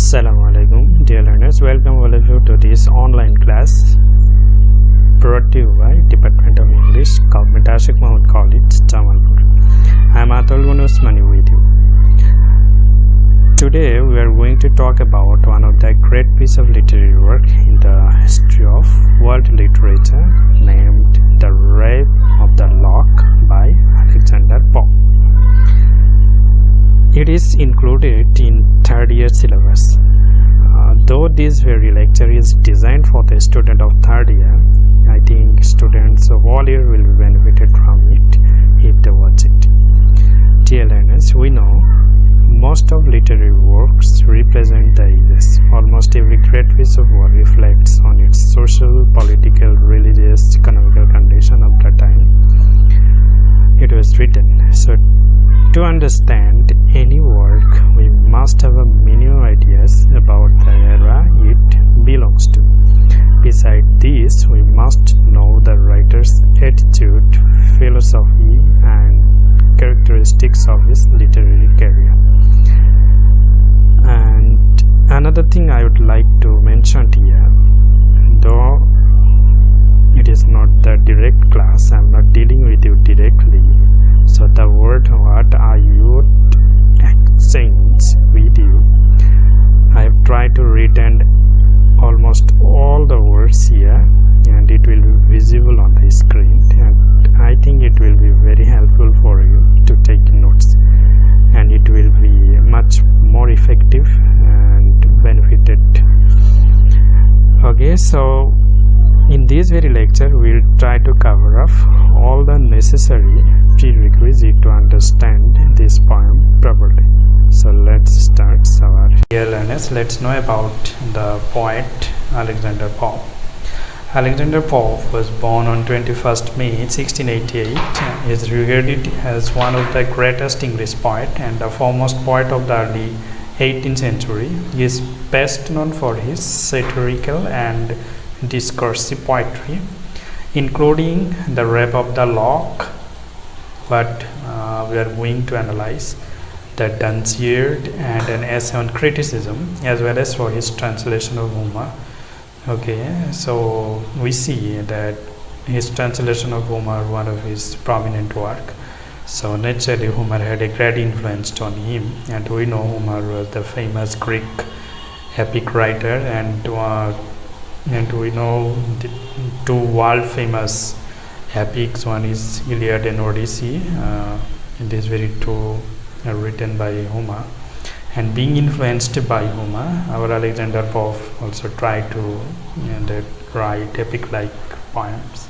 Assalamualaikum, dear learners. Welcome all of you to this online class brought to you by Department of English, Government Ashik Mahmud College, Jamalpur. I am Atul Usmani with you. Today we are going to talk about one of the great piece of literary work in the history of world literature named The Rape of the Lock by Alexander Pope. It is included in third year syllabus. Though this very lecture is designed for the student of third year, I think students of all year will be benefited from it if they watch it. Dear learners, we know most of literary works represent the ages. Almost every great piece of work reflects on its social, political, religious, economical condition of the time it was written. So to understand any work, we must have a minimum ideas about the era it belongs to. Besides this, we must know the writer's attitude, philosophy, and characteristics of his literary career. And another thing I would like to mention here, though it is not the direct class, I am not dealing with you directly. So the word what I would exchange with you, I have tried to retain almost all the words here, and it will be visible on the screen, and I think it will be very helpful for you to take notes, and it will be much more effective and benefited. Okay, so in this very lecture we will try to cover up all the necessary prerequisite to understand this poem properly. So let's start our dear learners. Let's know about the poet Alexander Pope. Alexander Pope was born on 21st May 1688. He is regarded as one of the greatest English poet and the foremost poet of the early 18th century. He is best known for his satirical and discursive poetry, including The Rape of the Lock, but we are going to analyze the Dunciad and an essay on criticism, as well as for his translation of Homer. Okay, so we see that his translation of Homer, one of his prominent work. So naturally Homer had a great influence on him, and we know Homer was the famous Greek epic writer, and we know the two world famous epics. One is Iliad and Odyssey. These very two are written by Homer, and being influenced by Homer, our Alexander Pope also tried to write epic like poems.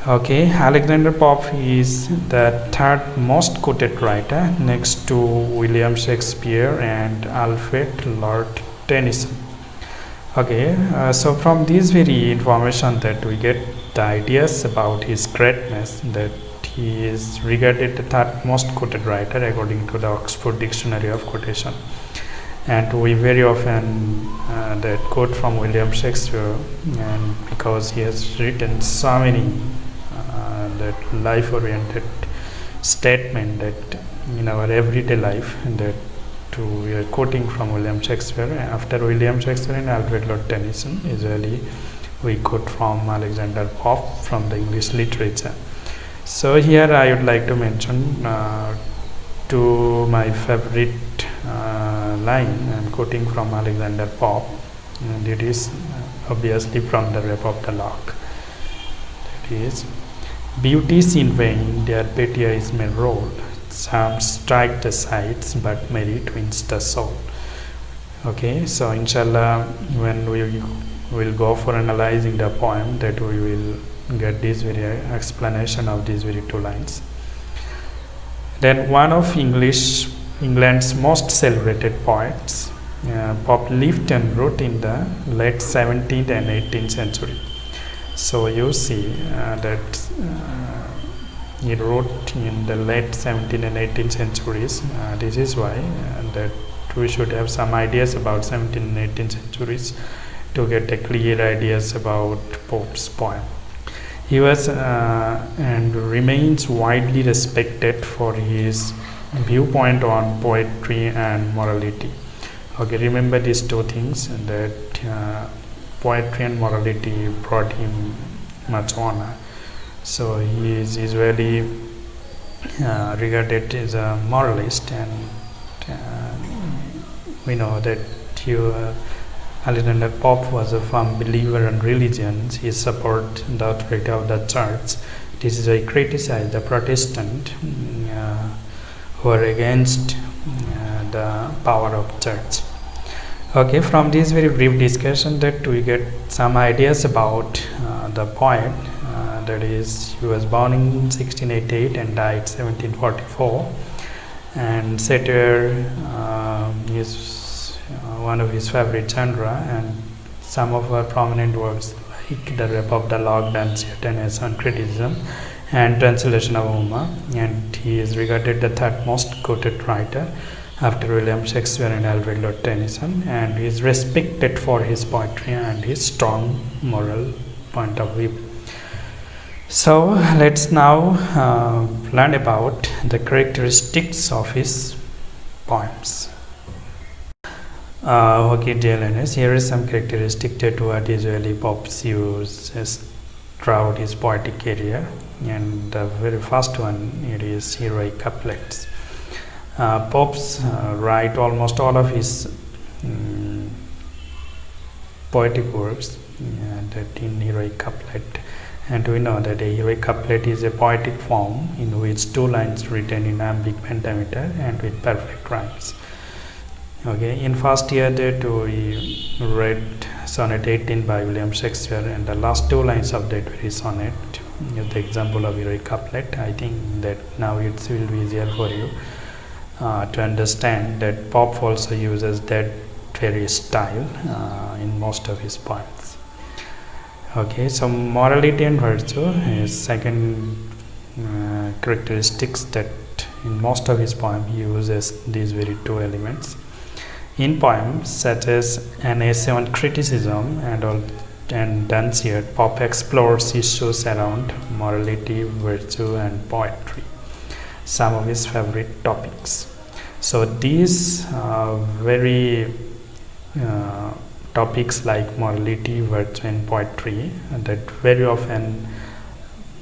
Okay, Alexander Pope is the third most quoted writer next to William Shakespeare and Alfred Lord Tennyson. Okay, so from this very information that we get the ideas about his greatness, that he is regarded the third most quoted writer according to the Oxford Dictionary of Quotation, and we very often that quote from William Shakespeare, and because he has written so many that life-oriented statement that in our everyday life, that we are quoting from William Shakespeare. After William Shakespeare and Alfred Lord Tennyson, usually we quote from Alexander Pope from the English literature. So here I would like to mention to my favorite line. I am quoting from Alexander Pope, and it is obviously from The Rape of the Lock. That is, beauties in vain their petty eyes may roll, charms strike the sides, but merit wins the soul. Okay, so inshallah when we will go for analyzing the poem, that we will get this very explanation of these very two lines. Then one of England's most celebrated poets, Pope lived and wrote in the late 17th and 18th century. So you see that he wrote in the late 17th and 18th centuries. This is why that we should have some ideas about 17th and 18th centuries to get a clear ideas about Pope's poem. He was and remains widely respected for his viewpoint on poetry and morality. Okay, remember these two things, that poetry and morality brought him much honor. So he is usually regarded as a moralist, and uh, we know that Alexander Pope was a firm believer in religion. He supported the authority of the church. This is why he criticized the Protestant who are against the power of church. Okay, from this very brief discussion, that we get some ideas about the poet. That is, he was born in 1688 and died 1744. And satire is one of his favorite genre, and some of our prominent works like The Rape of the Lock, Danceton Criticism, and Translation of Homer. And he is regarded the third most quoted writer after William Shakespeare and Alfred Lord Tennyson, and he is respected for his poetry and his strong moral point of view. So let's now learn about the characteristics of his poems. Okay, dear learners, here is some characteristic that what usually Pope's uses throughout his poetic career, and the very first one, it is heroic couplets. Pope's write almost all of his poetic works that in heroic couplet, and we know that a heroic couplet is a poetic form in which two lines written in iambic pentameter and with perfect rhymes. Okay, in first year that we read sonnet 18 by William Shakespeare, and the last two lines of that very sonnet is the example of heroic couplet. I think that now it will be easier for you to understand that Pope also uses that very style in most of his poems. Okay, so morality and virtue is second characteristics that in most of his poems he uses these very two elements. In poems such as An Essay on Criticism and Dunciad, Pope explores issues around morality, virtue, and poetry, some of his favorite topics. So these very topics like morality, virtue, and poetry, that very often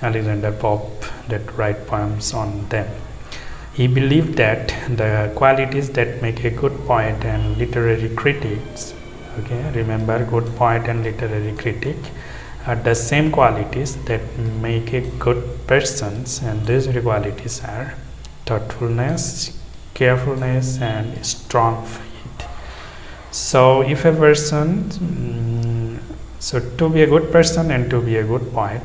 Alexander Pope that write poems on them. He believed that the qualities that make a good poet and literary critics, okay, remember, good poet and literary critic are the same qualities that make a good person, and these qualities are thoughtfulness, carefulness, and strong faith. So if a person, so to be a good person and to be a good poet,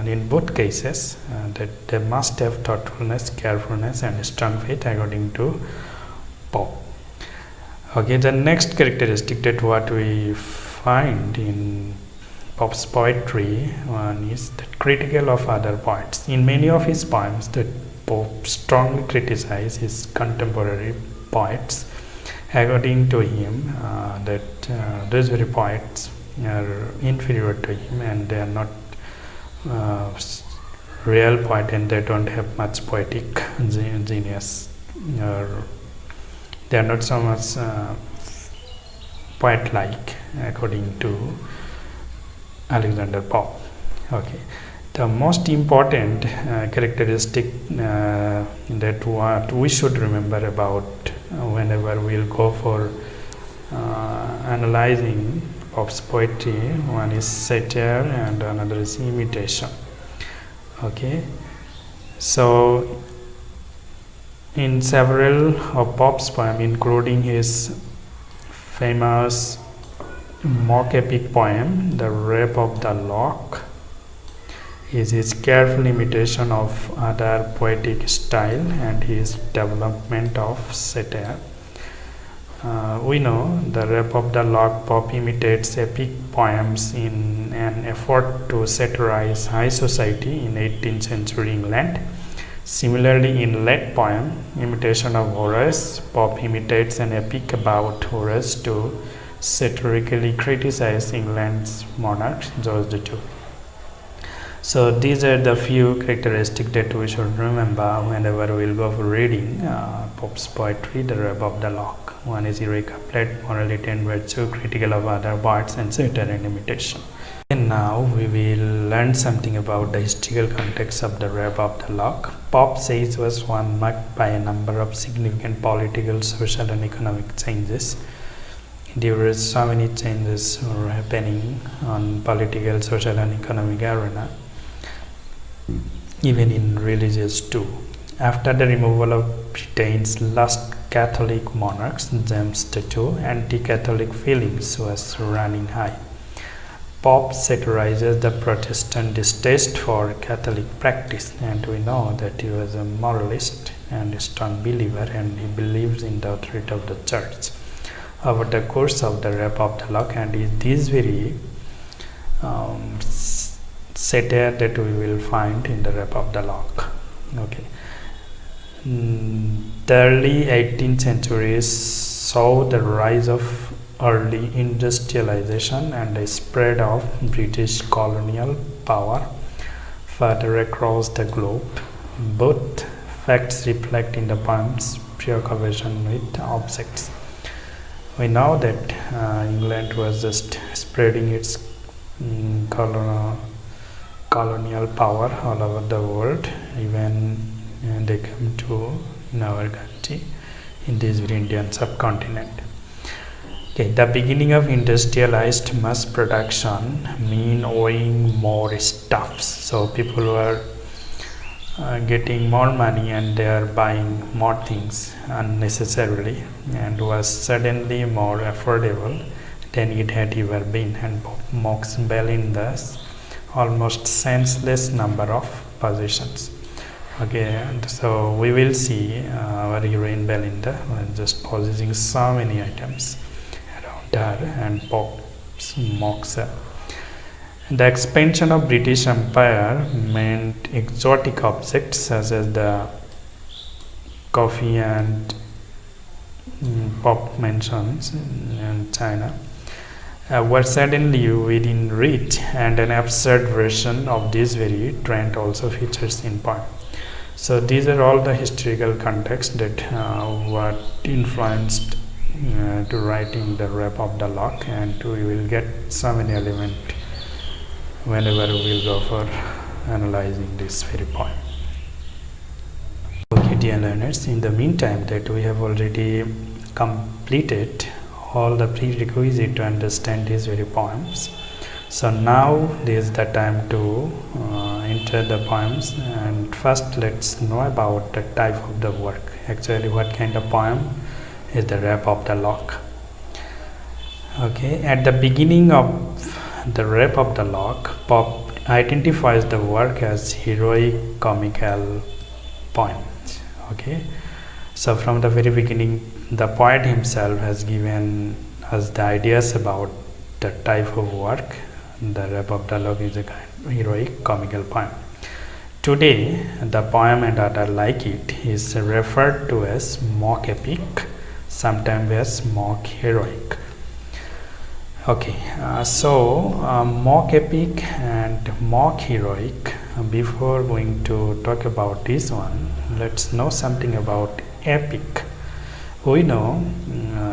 in both cases, that they must have thoughtfulness, carefulness, and strong faith, according to Pope. Okay, the next characteristic that what we find in Pope's poetry, one is that critical of other poets. In many of his poems, that Pope strongly criticizes his contemporary poets. According to him, that those very poets are inferior to him, and they are not real poet, and they don't have much poetic genius, or they are not so much poet-like, according to Alexander Pope. Okay, the most important characteristic that what we should remember about whenever we'll go for analyzing Pope's poetry, one is satire and another is imitation. Okay, so in several of Pope's poems, including his famous mock epic poem The Rape of the Lock, is his careful imitation of other poetic style and his development of satire. We know The Rape of the Lock, Pope imitates epic poems in an effort to satirize high society in 18th century England. Similarly, in late poem Imitation of Horace, Pope imitates an epic about Horace to satirically criticize England's monarch George II. So these are the few characteristics that we should remember whenever we'll go for reading Pope's poetry, The Rap of the Lock. One is heroic couplet, morality and virtue, critical of other parts, and satire and imitation. And now we will learn something about the historical context of the Rap of the Lock. Pope's age was one marked by a number of significant political, social, and economic changes. There were so many changes were happening on political, social, and economic arena, even in religious too. After the removal of Britain's last Catholic monarchs, James II, anti-Catholic feelings was running high. Pope satirizes the Protestant distaste for Catholic practice, and we know that he was a moralist and a strong believer, and he believes in the authority of the church. Over the course of the Rap of the Lock, and it is very satire that we will find in the Rap of the Lock. Okay. The early 18th centuries saw the rise of early industrialization and the spread of British colonial power further across the globe. Both facts reflect in the poem's preoccupation with objects. We know that England was just spreading its colonial power all over the world, even they come to in our country, in this Indian subcontinent. Okay, the beginning of industrialized mass production mean owing more stuffs. So people were getting more money and they are buying more things unnecessarily, and was suddenly more affordable than it had ever been, and mocks Belinda's almost senseless number of possessions. Okay, and so we will see our heroine Belinda just possessing so many items around her, and Pope mocks her. The expansion of British Empire meant exotic objects such as the coffee and Pope mentions in China were suddenly within reach, and an absurd version of this very trend also features in poem. So these are all the historical context that what influenced to writing the Rap of the Lock, and we will get so many elements whenever we will go for analyzing this very poem. Okay, dear learners, in the meantime that we have already completed all the prerequisites to understand these very poems, so now this is the time to enter the poems. And first let's know about the type of the work. Actually, what kind of poem is the Rap of the Lock? Okay, at the beginning of the Rap of the Lock, Pope identifies the work as heroic comical poem. Okay, so from the very beginning the poet himself has given us the ideas about the type of work. The Rap of the Lock is a kind of heroic comical poem. Today the poem and other like it is referred to as mock epic, sometimes as mock heroic. Okay, so mock epic and mock heroic. Before going to talk about this one, let's know something about epic. We know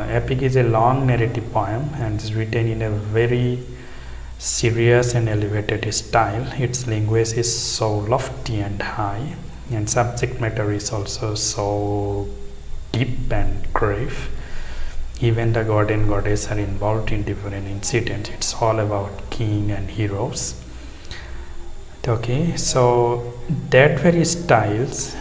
epic is a long narrative poem and is written in a very serious and elevated style. Its language is so lofty and high, and subject matter is also so deep and grave. Even the god and goddess are involved in different incidents. It's all about king and heroes. Okay, so that very styles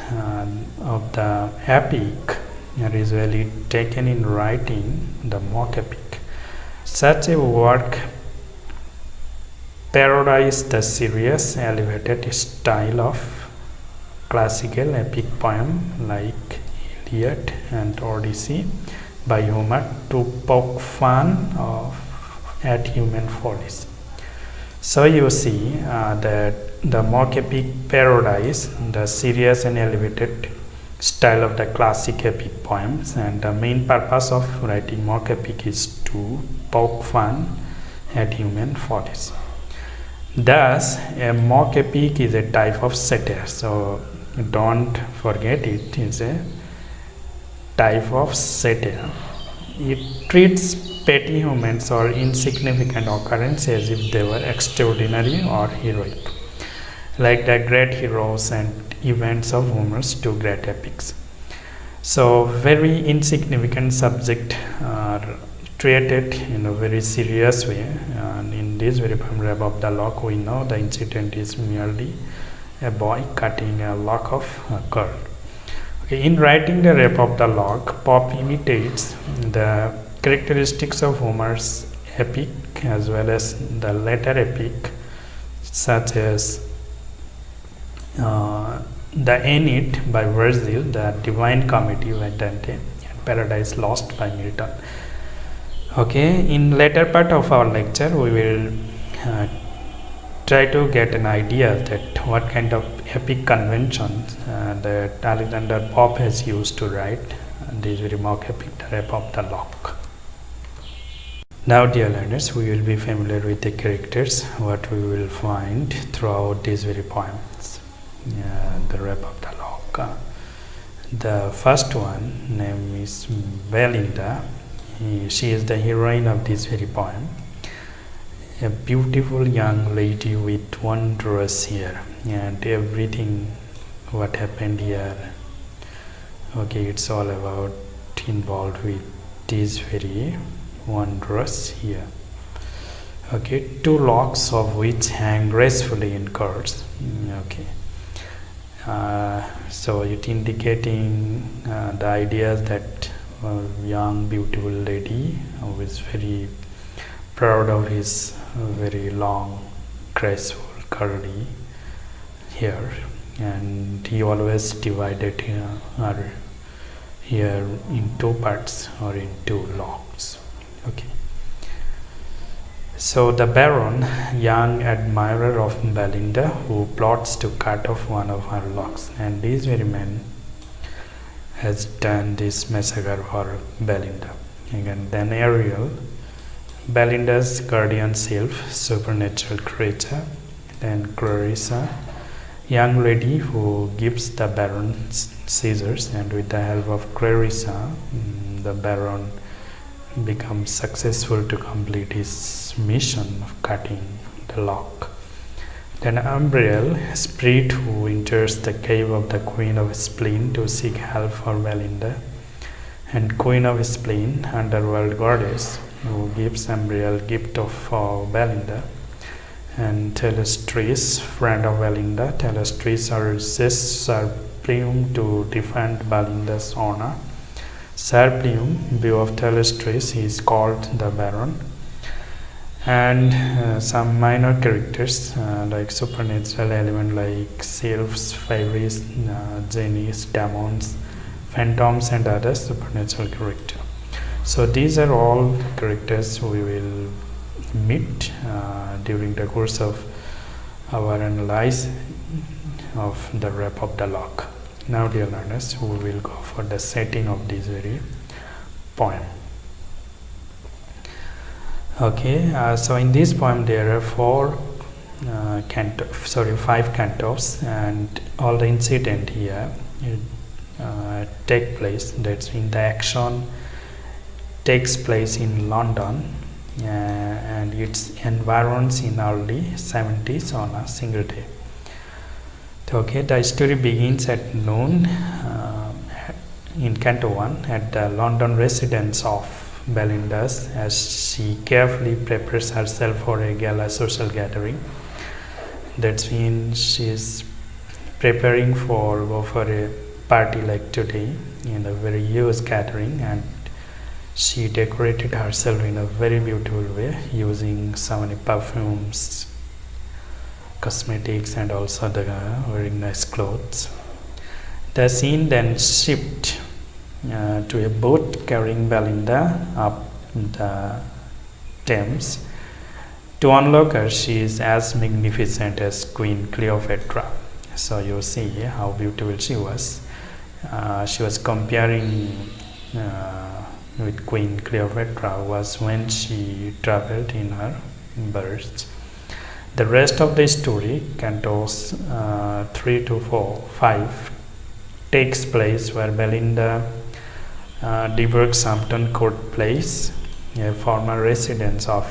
of the epic are usually taken in writing the mock epic. Such a work parodies the serious, elevated style of classical epic poem like Iliad and Odyssey by Homer to poke fun at human follies. So you see that the mock epic parodies the serious and elevated style of the classic epic poems, and the main purpose of writing mock epic is to poke fun at human follies. Thus, a mock epic is a type of satire. So don't forget it is a type of satire. It treats petty moments or insignificant occurrences as if they were extraordinary or heroic, like the great heroes and events of Homer's two great epics. So very insignificant subject are treated in a very serious way, and in this very poem Rap of the Lock we know the incident is merely a boy cutting a lock of curl. Okay, in writing the Rap of the Lock, Pope imitates the characteristics of Homer's epic as well as the later epic, such as the Aeneid by Virgil, the Divine Comedy by Dante, and Paradise Lost by Milton. Okay, in later part of our lecture we will try to get an idea that what kind of epic conventions that Alexander Pope has used to write this very mock epic, the Rap of the Lock. Now dear learners, we will be familiar with the characters what we will find throughout these very poems. The Rap of the Lock. The first one name is Belinda. She is the heroine of this very poem. A beautiful young lady with wondrous hair, and everything what happened here, okay, it's all about involved with this very wondrous hair. Okay, two locks of which hang gracefully in curls. Okay. So it indicating the idea that a young beautiful lady who is very proud of his very long graceful curly hair, and he always divided her hair in two parts or in two locks. Okay. So the Baron, young admirer of Belinda, who plots to cut off one of her locks, and this very man has done this massacre for Belinda. And then Ariel, Belinda's guardian self, supernatural creature. Then Clarissa, young lady who gives the Baron scissors, and with the help of Clarissa, the Baron becomes successful to complete his mission of cutting the lock. Then Umbriel, spirit who enters the cave of the Queen of Spleen to seek help for Belinda, and Queen of Spleen, underworld goddess, who gives Umbriel gift of Belinda, and Telestris, friend of Belinda. Telestris urges Sir Plume to defend Belinda's honor. Sir Plume, view of Telestris, is called the Baron. And some minor characters like supernatural element like sylphs, fairies, genies, demons, phantoms, and other supernatural characters. So these are all characters we will meet during the course of our analysis of the Rap of the Lock. Now dear learners, we will go for the setting of this very poem. Okay, so in this poem there are five cantos, and all the incident here take place. That's in the action takes place in London, and its environs in early 70s on a single day. Okay, the story begins at noon in Canto 1 at the London residence of Belinda's, as she carefully prepares herself for a gala social gathering. That means she is preparing for a party like today in a very huge gathering, and she decorated herself in a very beautiful way using so many perfumes, cosmetics, and also the wearing nice clothes. The scene then shifts to a boat carrying Belinda up the Thames. To unlock her, she is as magnificent as Queen Cleopatra. So you see how beautiful she was. She was comparing with Queen Cleopatra was when she traveled in her birth. The rest of the story, cantos 3 to 5, takes place where Belinda DeBurgh Hampton Court Place, a former residence of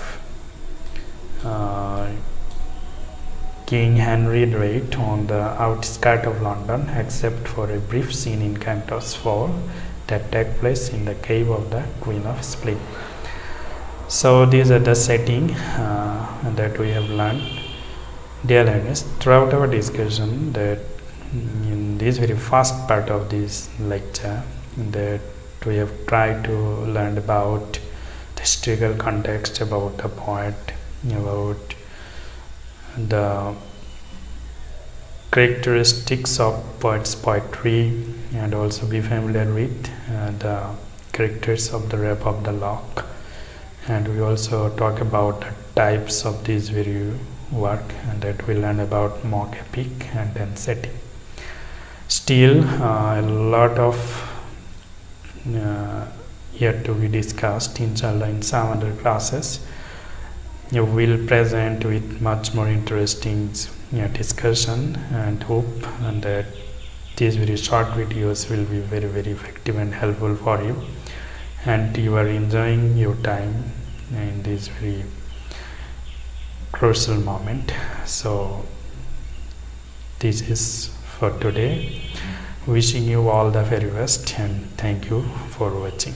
King Henry VIII on the outskirts of London, except for a brief scene in Cantos 4 that take place in the cave of the Queen of Split. So these are the setting that we have learned. Dear learners, throughout our discussion, that in this very first part of this lecture, that we have tried to learn about the historical context, about the poet, about the characteristics of poet's poetry, and also be familiar with the characters of the Rape of the Lock. And we also talk about the types of this very work, and that we learn about mock epic and then setting. Still a lot of yet to be discussed, inshallah. In some other classes you will present with much more interesting discussion, and hope and that these very short videos will be very effective and helpful for you, and you are enjoying your time in this very crucial moment. So this is for today. Wishing you all the very best, and thank you for watching.